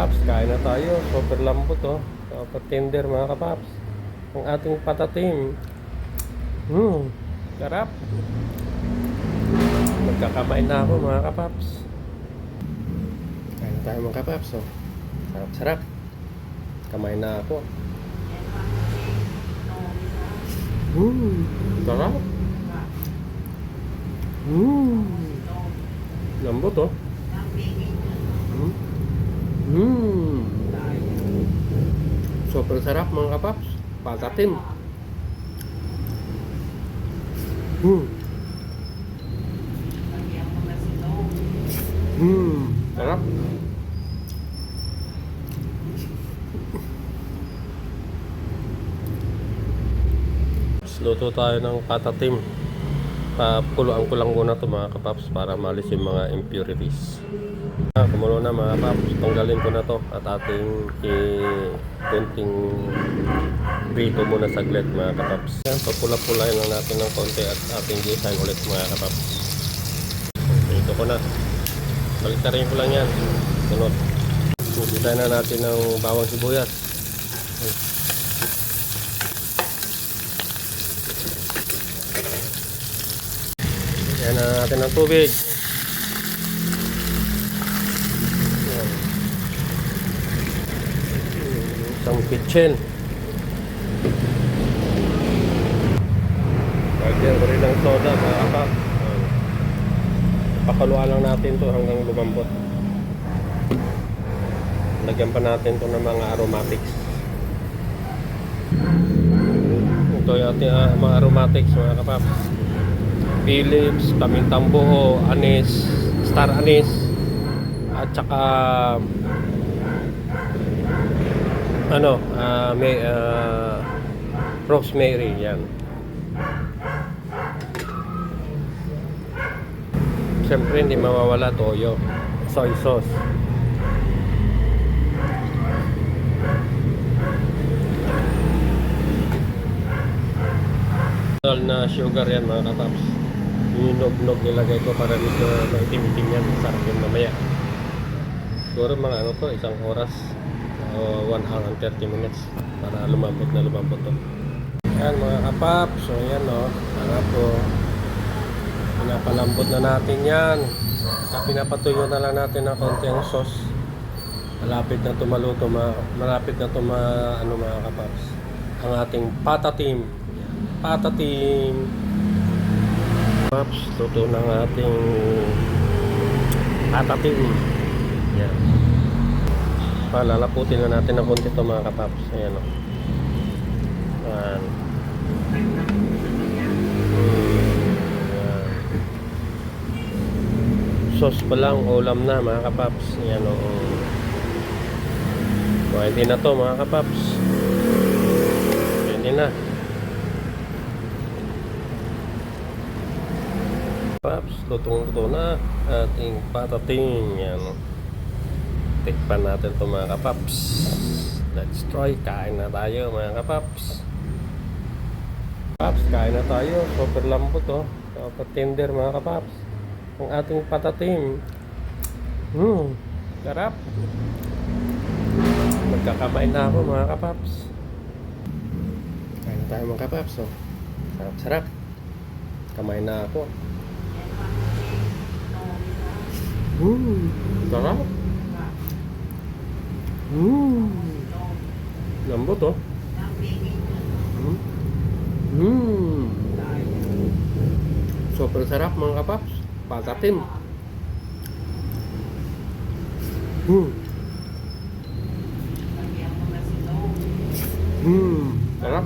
kapaps, kain na tayo. Super lambot oh. Super tender mga kapaps. Ang ating patatim. Sarap. Magkakamain na ako mga kapaps. Kain na tayo mga kapaps oh. Sarap, sarap. Kamain na ako. Sarap. Lambot oh. Super sarap mga kapaps. Patatim. Sarap. Luto tayo ng patatim. Pakuluan ko lang muna ito mga kapaps para malis yung mga impurities. Kumulo na mga kapaps, tanggalin ko na to at ating kunting brito muna saglit mga kapaps. Yan, papula-pulahin lang natin ng konti at ating gisahin ulit mga kapaps. Ito ko na. Baliktarin ko lang yan. Sunod. Gisahin na natin ng bawang sibuyas. Yan na natin ng tubig. Yan. Isang kitchen. Lagyan ko rin ng soda mga kapak. Pakaluan lang natin to hanggang lumambot. Lagyan pa natin to ng mga aromatics. Ito yung ating mga aromatics mga kapak. Philips, pamintang buo, anis, star anis, at saka rosemary yan. Siyempre hindi mawawala toyo, soy sauce. Na sugar yan mga kataps. Yung nog-nog nilagay ko para dito maitim-itim yan. Sarap yun mamaya. Siguro mga to, isang oras o 1 hour and 30 minutes para lumambot na lumambot to. Yan mga kapap. So yan o. Sarap po. Pinapalambot na natin yan. Pinapatuyo na lang natin ng konti ang sauce. Malapit na to maluto. Malapit na to mga kapaps. Ang ating patatim. Patatim. Paps, luto ng ating patatim. Yan. Lalaputin na natin ng konti ito mga kapaps. Ayan o. Yan. Sauce pa lang, ulam na mga kapaps. Ayan o. Pwede na to mga kapaps. Pwede na. Paps, lutong-luto na ating patatim. Yan. Tikpan natin ito mga kapaps. Let's try. Kain na tayo mga kapaps. Paps, kain na tayo. Super lambot oh. Super tender mga kapaps. Ang ating patatim. Sarap. Magkakamain na ako mga kapaps. Kain na tayo mga kapaps oh. Sarap-sarap. Kamain na ako. Sarap. Lambot oh. Super sarap mga kapaps. Patatim. Sarap.